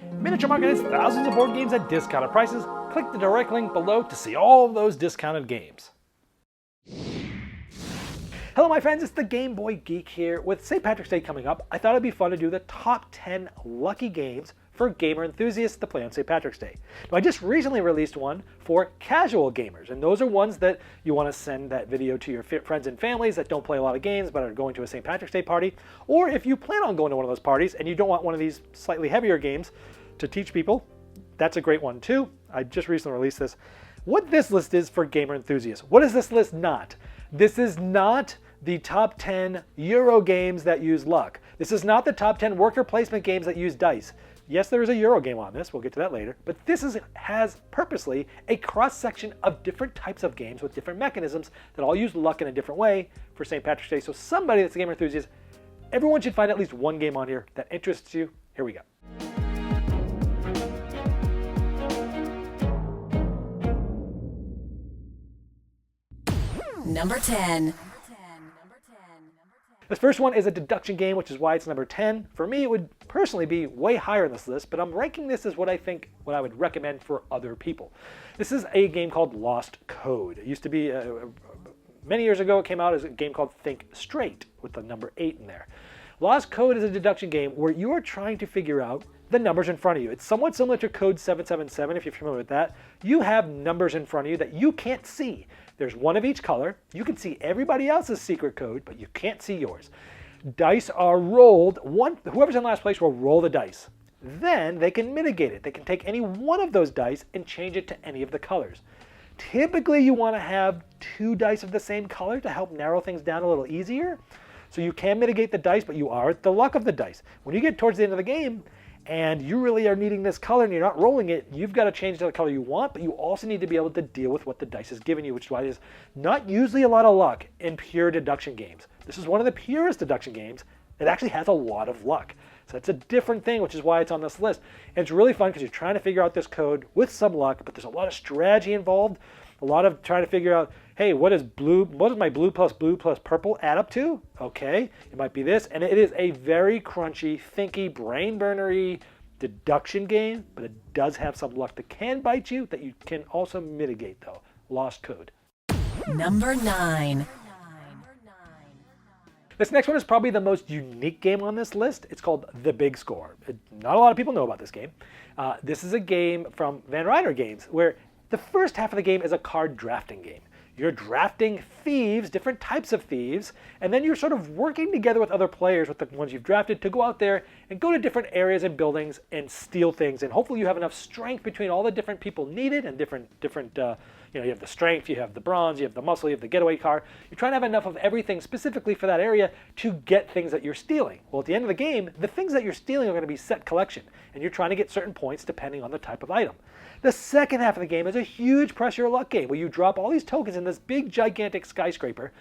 Miniature Market has thousands of board games at discounted prices. Click the direct link below to see all of those discounted games. Hello my friends, it's the Game Boy Geek here. With St. Patrick's Day coming up, I thought it'd be fun to do the top 10 lucky games for gamer enthusiasts to play on St. Patrick's Day. Now, I just recently released one for casual gamers, and those are ones that you want to send that video to your friends and families that don't play a lot of games but are going to a St. Patrick's Day party, or if you plan on going to one of those parties and you don't want one of these slightly heavier games to teach people, that's a great one too. I just recently released this. What this list is for gamer enthusiasts. What is this list not? This is not the top 10 Euro games that use luck. This is not the top 10 worker placement games that use dice. Yes, there is a Euro game on this, we'll get to that later, but this has purposely a cross-section of different types of games with different mechanisms that all use luck in a different way for St. Patrick's Day. So somebody that's a gamer enthusiast, everyone should find at least one game on here that interests you. Here we go. Number 10. This first one is a deduction game, which is why it's number 10. For me, it would personally be way higher on this list, but I'm ranking this as what I would recommend for other people. This is a game called Lost Code. It used to be, many years ago, it came out as a game called Think Straight, with the number 8 in there. Lost Code is a deduction game where you are trying to figure out the numbers in front of you. It's somewhat similar to Code 777, if you're familiar with that. You have numbers in front of you that you can't see. There's one of each color. You can see everybody else's secret code, but you can't see yours. Dice are rolled. Whoever's in last place will roll the dice. Then they can mitigate it. They can take any one of those dice and change it to any of the colors. Typically, you want to have 2 dice of the same color to help narrow things down a little easier. So you can mitigate the dice, but you are at the luck of the dice. When you get towards the end of the game, and you really are needing this color and you're not rolling it, you've got to change to the color you want, but you also need to be able to deal with what the dice is giving you, which is why there's not usually a lot of luck in pure deduction games. This is one of the purest deduction games that actually has a lot of luck. So that's a different thing, which is why it's on this list. And it's really fun because you're trying to figure out this code with some luck, but there's a lot of strategy involved, a lot of trying to figure out, hey, what does my blue plus purple add up to? Okay, it might be this. And it is a very crunchy, thinky, brain-burnery deduction game, but it does have some luck that can bite you that you can also mitigate, though. Lost Code. Number 9. This next one is probably the most unique game on this list. It's called The Big Score. Not a lot of people know about this game. This is a game from Van Ryder Games where the first half of the game is a card drafting game. You're drafting thieves, different types of thieves, and then you're sort of working together with other players, with the ones you've drafted, to go out there and go to different areas and buildings and steal things. And hopefully you have enough strength between all the different people needed and different you have the strength, you have the bronze, you have the muscle, you have the getaway car. You're trying to have enough of everything specifically for that area to get things that you're stealing. Well, at the end of the game, the things that you're stealing are going to be set collection, and you're trying to get certain points depending on the type of item. The second half of the game is a huge press your luck game where you drop all these tokens in this big, gigantic skyscraper,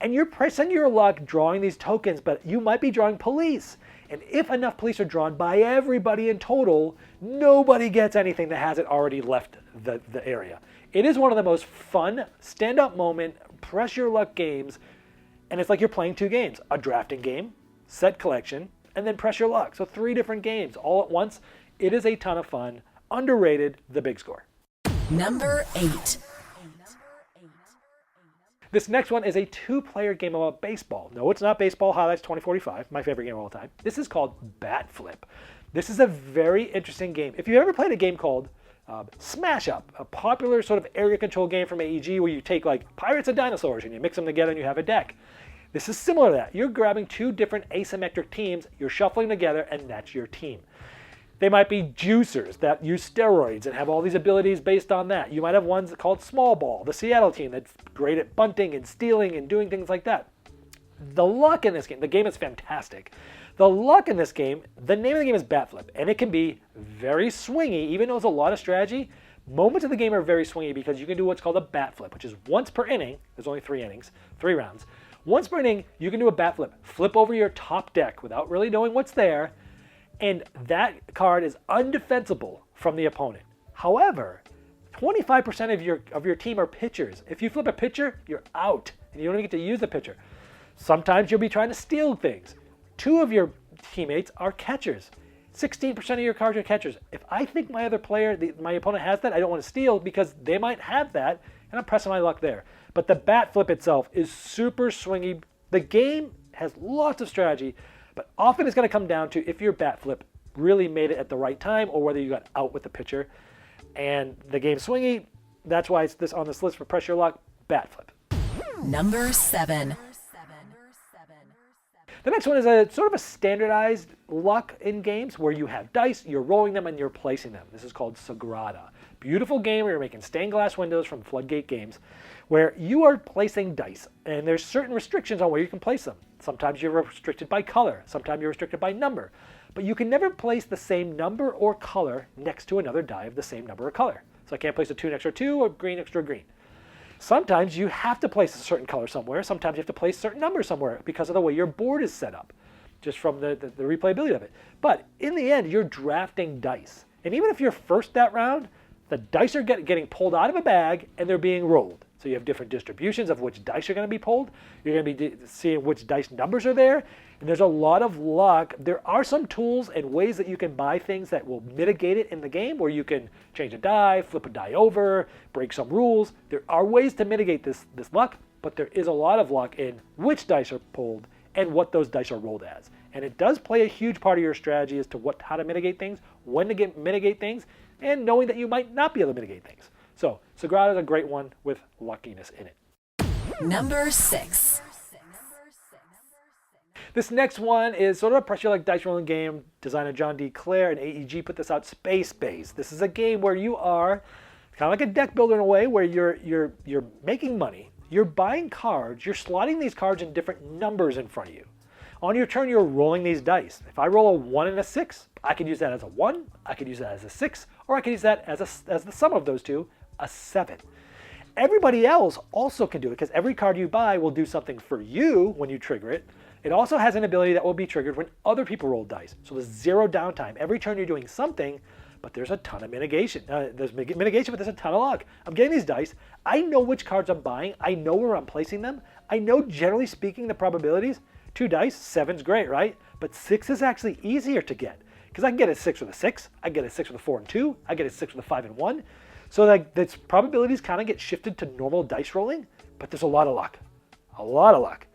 and you're pressing your luck drawing these tokens, but you might be drawing police. And if enough police are drawn by everybody in total, nobody gets anything that hasn't already left the area. It is one of the most fun, stand-up moment, press your luck games, and it's like you're playing 2 games. A drafting game, set collection, and then press your luck. So 3 different games all at once. It is a ton of fun. Underrated, The Big Score. Number 8. This next one is a 2-player game about baseball. No, it's not Baseball Highlights 2045, my favorite game of all time. This is called Bat Flip. This is a very interesting game. If you ever played a game called Smash Up, a popular sort of area control game from AEG where you take like pirates and dinosaurs and you mix them together and you have a deck. This is similar to that. You're grabbing 2 different asymmetric teams, you're shuffling together, and that's your team. They might be juicers that use steroids and have all these abilities based on that. You might have ones called Small Ball, the Seattle team that's great at bunting and stealing and doing things like that. The luck in this game, the game is fantastic. The luck in this game, the name of the game is Bat Flip, and it can be very swingy, even though it's a lot of strategy. Moments of the game are very swingy because you can do what's called a bat flip, which is once per inning. There's only 3 innings, 3 rounds. Once per inning, you can do a bat flip. Flip over your top deck without really knowing what's there, and that card is undefensible from the opponent. However, 25% of your team are pitchers. If you flip a pitcher, you're out, and you don't even get to use the pitcher. Sometimes you'll be trying to steal things. 2 of your teammates are catchers. 16% of your cards are catchers. If I think my other player, my opponent has that, I don't want to steal because they might have that, and I'm pressing my luck there. But the bat flip itself is super swingy. The game has lots of strategy, but often it's going to come down to if your bat flip really made it at the right time or whether you got out with the pitcher. And the game's swingy. That's why it's on this list for press your luck, bat flip. Number 7. The next one is a sort of a standardized luck in games where you have dice, you're rolling them, and you're placing them. This is called Sagrada. Beautiful game where you're making stained glass windows from Floodgate Games where you are placing dice, and there's certain restrictions on where you can place them. Sometimes you're restricted by color, sometimes you're restricted by number, but you can never place the same number or color next to another die of the same number or color. So I can't place a 2 next to a 2 or green next to a green. Sometimes you have to place a certain color somewhere. Sometimes you have to place a certain number somewhere because of the way your board is set up, just from the replayability of it. But in the end, you're drafting dice. And even if you're first that round, the dice are getting pulled out of a bag and they're being rolled. So you have different distributions of which dice are going to be pulled. You're going to be seeing which dice numbers are there. And there's a lot of luck. There are some tools and ways that you can buy things that will mitigate it in the game where you can change a die, flip a die over, break some rules. There are ways to mitigate this luck, but there is a lot of luck in which dice are pulled and what those dice are rolled as. And it does play a huge part of your strategy as to how to mitigate things, when to mitigate things, and knowing that you might not be able to mitigate things. So Sagrada is a great one with luckiness in it. Number 6. This next one is sort of a pressure like dice rolling game. Designer John D. Clare and AEG put this out, Space Base. This is a game where you are kind of like a deck builder in a way where you're making money. You're buying cards. You're slotting these cards in different numbers in front of you. On your turn, you're rolling these dice. If I roll a 1 and a 6, I could use that as a 1, I could use that as a 6, or I could use that as the sum of those two, a 7. Everybody else also can do it because every card you buy will do something for you when you trigger it. It also has an ability that will be triggered when other people roll dice. So there's zero downtime. Every turn you're doing something, but there's a ton of mitigation. There's mitigation, but there's a ton of luck. I'm getting these dice. I know which cards I'm buying. I know where I'm placing them. I know, generally speaking, the probabilities. 2 dice, 7's great, right? But 6 is actually easier to get because I can get a 6 with a 6. I get a 6 with a 4 and 2. I get a 6 with a 5 and 1. So like the probabilities kind of get shifted to normal dice rolling, but there's a lot of luck. A lot of luck.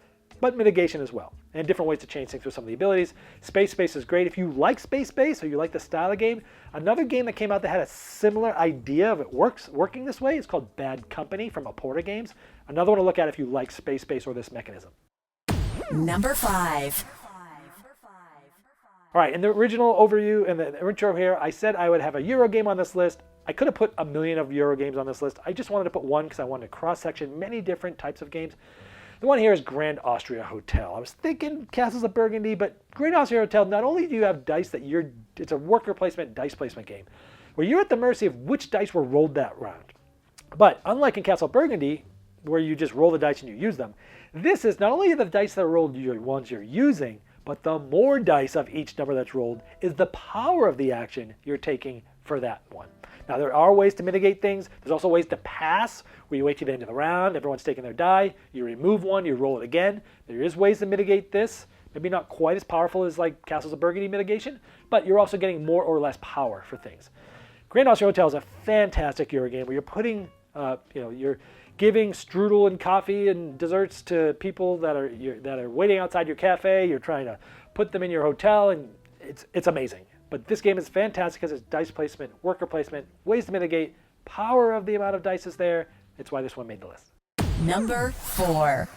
But mitigation as well, and different ways to change things with some of the abilities. Space Base is great. If you like Space Base or you like the style of game, another game that came out that had a similar idea of it working this way is called Bad Company from Aporta Games. Another one to look at if you like Space Base or this mechanism. Number 5. All right, in the original overview and the intro here, I said I would have a Euro game on this list. I could have put a million of Euro games on this list. I just wanted to put one because I wanted to cross-section many different types of games. The one here is Grand Austria Hotel. I was thinking Castles of Burgundy, but Grand Austria Hotel, not only do you have dice it's a worker placement, dice placement game, where you're at the mercy of which dice were rolled that round. But unlike in Castle of Burgundy, where you just roll the dice and you use them, this is not only the dice that are rolled your ones you're using, but the more dice of each number that's rolled is the power of the action you're taking for that one. Now, there are ways to mitigate things. There's also ways to pass, where you wait till the end of the round, everyone's taking their die, you remove one, you roll it again. There is ways to mitigate this. Maybe not quite as powerful as like Castles of Burgundy mitigation, but you're also getting more or less power for things. Grand Austria Hotel is a fantastic Euro game where you're putting, you're giving strudel and coffee and desserts to people that are waiting outside your cafe. You're trying to put them in your hotel, and it's amazing. But this game is fantastic because it's dice placement, worker placement, ways to mitigate, power of the amount of dice is there. It's why this one made the list. Number 4.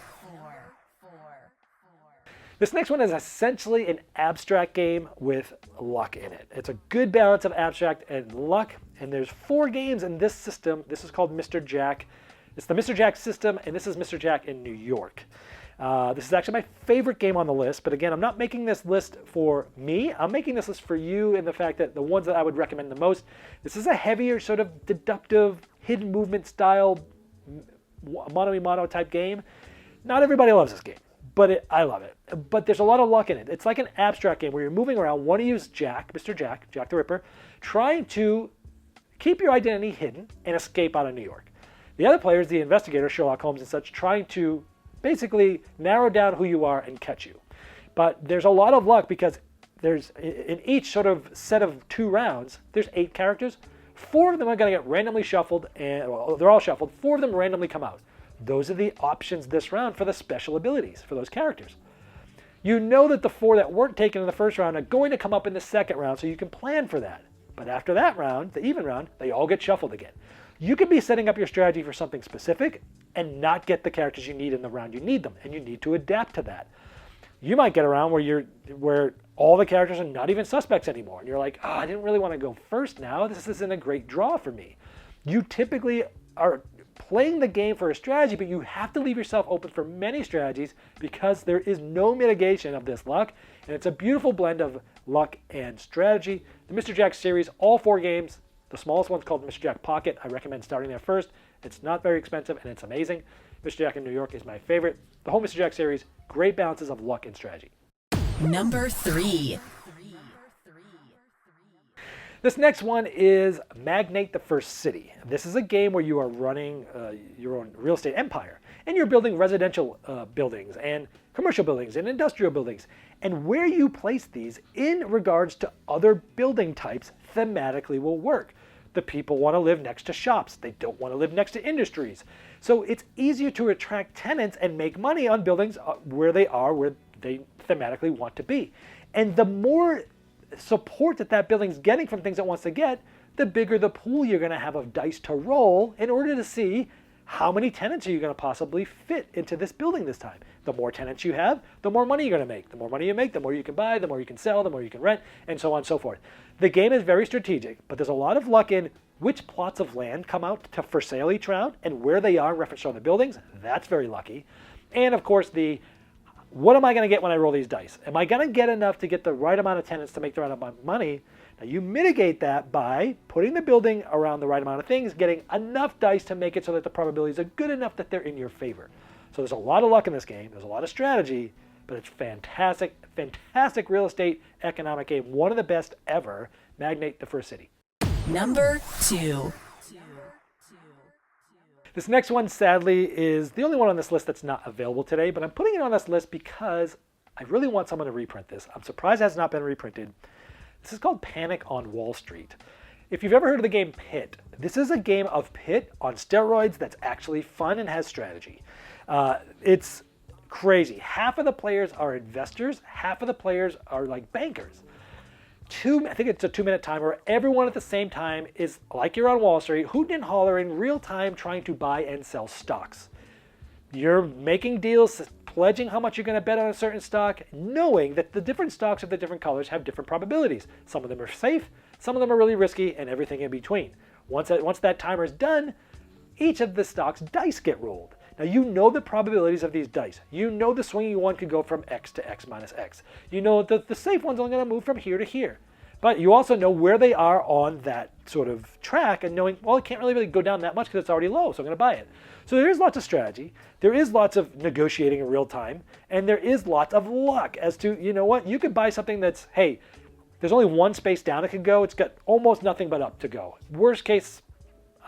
This next one is essentially an abstract game with luck in it. It's a good balance of abstract and luck, and there's 4 games in this system. This is called Mr. Jack. It's the Mr. Jack system, and this is Mr. Jack in New York. This is actually my favorite game on the list, but again, I'm not making this list for me. I'm making this list for you in the fact that the ones that I would recommend the most, this is a heavier sort of deductive, hidden movement style, mano-a-mano type game. Not everybody loves this game, but I love it. But there's a lot of luck in it. It's like an abstract game where you're moving around. One of you is Jack, Mr. Jack, Jack the Ripper, trying to keep your identity hidden and escape out of New York. The other player is the investigator, Sherlock Holmes and such, trying to basically narrow down who you are and catch you. But there's a lot of luck because there's in each sort of set of 2 rounds, there's 8 characters. 4 of them are going to get randomly shuffled, and well, they're all shuffled. 4 of them randomly come out. Those are the options this round for the special abilities for those characters. You know that the 4 that weren't taken in the first round are going to come up in the second round, so you can plan for that. But after that round, the even round, they all get shuffled again. You could be setting up your strategy for something specific and not get the characters you need in the round you need them, and you need to adapt to that. You might get around where all the characters are not even suspects anymore, and you're like, oh, I didn't really want to go first now. This isn't a great draw for me. You typically are playing the game for a strategy, but you have to leave yourself open for many strategies because there is no mitigation of this luck, and it's a beautiful blend of luck and strategy. The Mr. Jack series, all 4 games, the smallest one's called Mr. Jack Pocket. I recommend starting there first. It's not very expensive, and it's amazing. Mr. Jack in New York is my favorite. The whole Mr. Jack series, great balances of luck and strategy. Number 3. This next one is Magnate the First City. This is a game where you are running your own real estate empire, and you're building residential buildings and commercial buildings and industrial buildings. And where you place these in regards to other building types thematically will work. The people want to live next to shops. They don't want to live next to industries. So it's easier to attract tenants and make money on buildings where they thematically want to be. And the more support that building's getting from things it wants to get, the bigger the pool you're going to have of dice to roll in order to see how many tenants are you going to possibly fit into this building this time. The more tenants you have, the more money you're going to make. The more money you make, the more you can buy, the more you can sell, the more you can rent, and so on and so forth. The game is very strategic, but there's a lot of luck in which plots of land come out for sale each round and where they are in reference to other buildings. That's very lucky. And of course, what am I going to get when I roll these dice? Am I going to get enough to get the right amount of tenants to make the right amount of money? Now you mitigate that by putting the building around the right amount of things, getting enough dice to make it so that the probabilities are good enough that they're in your favor. So there's a lot of luck in this game. There's a lot of strategy, but it's fantastic, fantastic real estate economic game. One of the best ever. Magnate the First City. Number 2. This next one, sadly, is the only one on this list that's not available today, but I'm putting it on this list because I really want someone to reprint this. I'm surprised it has not been reprinted. This is called Panic on Wall Street. If you've ever heard of the game Pit, this is a game of Pit on steroids that's actually fun and has strategy. It's crazy. Half of the players are investors, half of the players are like bankers. I think it's a 2-minute timer. Everyone at the same time is like you're on Wall Street, hooting and hollering, real time trying to buy and sell stocks. You're making deals, pledging how much you're going to bet on a certain stock, knowing that the different stocks of the different colors have different probabilities. Some of them are safe, some of them are really risky, and everything in between. Once that timer is done, each of the stocks' dice get rolled. Now you know the probabilities of these dice. You know the swinging one could go from X to X minus X. You know that the safe one's only going to move from here to here. But you also know where they are on that sort of track and knowing, well, it can't really go down that much because it's already low, so I'm going to buy it. So there is lots of strategy. There is lots of negotiating in real time. And there is lots of luck as to, you know what, you could buy something that's, hey, there's only one space down it could go. It's got almost nothing but up to go. Worst case,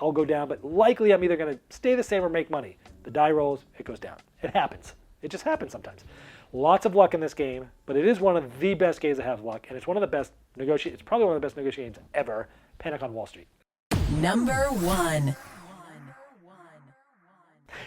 I'll go down, but likely I'm either going to stay the same or make money. The die rolls, it goes down. It happens. It just happens sometimes. Lots of luck in this game, but it is one of the best games that have luck, and it's one of the best it's probably one of the best negotiating games ever. Panic on Wall Street. Number 1.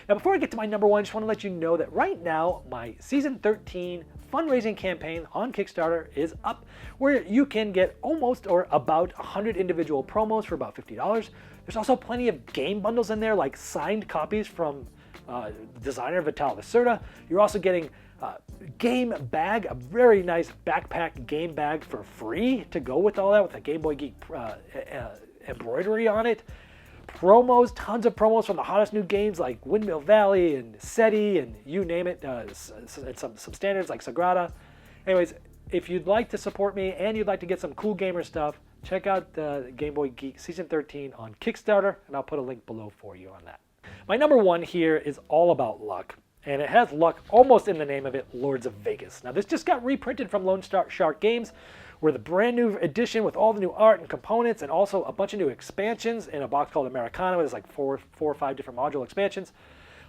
Now, before I get to my number 1, I just want to let you know that right now, my Season 13 fundraising campaign on Kickstarter is up, where you can get almost or about 100 individual promos for about $50. There's also plenty of game bundles in there, like signed copies from designer Vital Lacerda. You're also getting game bag, a very nice backpack game bag for free to go with all that, with a Game Boy Geek embroidery on it. Promos, tons of promos from the hottest new games like Windmill Valley and SETI and you name it, and some standards like Sagrada. Anyways, if you'd like to support me and you'd like to get some cool gamer stuff, check out the Game Boy Geek Season 13 on Kickstarter, and I'll put a link below for you on that. My number 1 here is all about luck, and it has luck almost in the name of it, Lords of Vegas. Now, this just got reprinted from Lone Star Shark Games, where the brand new edition with all the new art and components and also a bunch of new expansions in a box called Americana. There's like four or five different module expansions.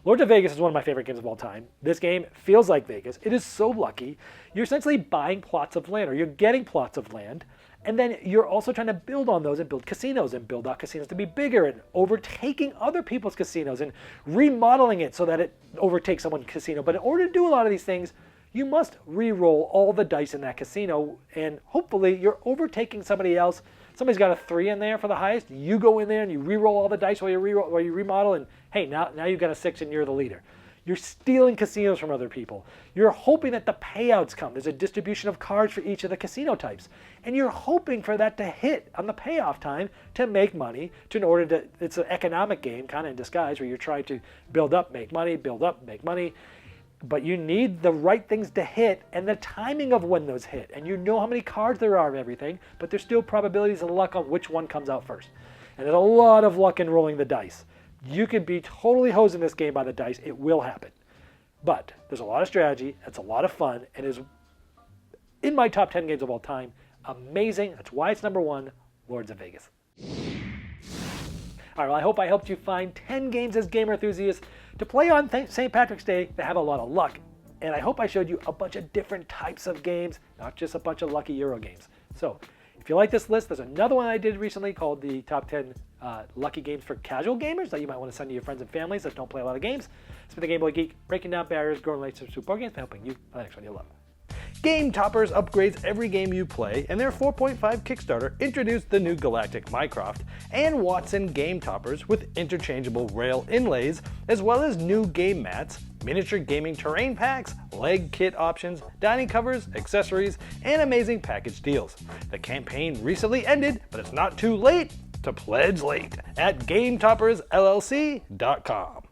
Lords of Vegas is one of my favorite games of all time. This game feels like Vegas. It is so lucky. You're essentially buying plots of land, or you're getting plots of land, and then you're also trying to build on those and build casinos and build out casinos to be bigger and overtaking other people's casinos and remodeling it so that it overtakes someone's casino. But in order to do a lot of these things, you must re-roll all the dice in that casino, and hopefully you're overtaking somebody else. Somebody's got a 3 in there for the highest. You go in there and you re-roll all the dice while you remodel, and hey, now you've got a 6 and you're the leader. You're stealing casinos from other people. You're hoping that the payouts come. There's a distribution of cards for each of the casino types. And you're hoping for that to hit on the payoff time to make money, it's an economic game, kind of in disguise, where you're trying to build up, make money, build up, make money. But you need the right things to hit and the timing of when those hit. And you know how many cards there are of everything, but there's still probabilities and luck on which one comes out first. And there's a lot of luck in rolling the dice. You can be totally hosed in this game by the dice. It will happen. But there's a lot of strategy. It's a lot of fun. And is in my top 10 games of all time. Amazing. That's why it's number 1, Lords of Vegas. All right, well, I hope I helped you find 10 games as gamer enthusiasts to play on St. Patrick's Day that have a lot of luck. And I hope I showed you a bunch of different types of games, not just a bunch of lucky Euro games. So if you like this list, there's another one I did recently called the top 10 lucky games for casual gamers that you might want to send to your friends and families that don't play a lot of games. It's been the Game Boy Geek, breaking down barriers, growing relationships with board games, and helping you find the next one you'll love. Game Toppers upgrades every game you play, and their 4.5 Kickstarter introduced the new Galactic Minecraft and Watson Game Toppers with interchangeable rail inlays, as well as new game mats, miniature gaming terrain packs, leg kit options, dining covers, accessories, and amazing package deals. The campaign recently ended, but it's not too late to pledge late at GameToppersLLC.com.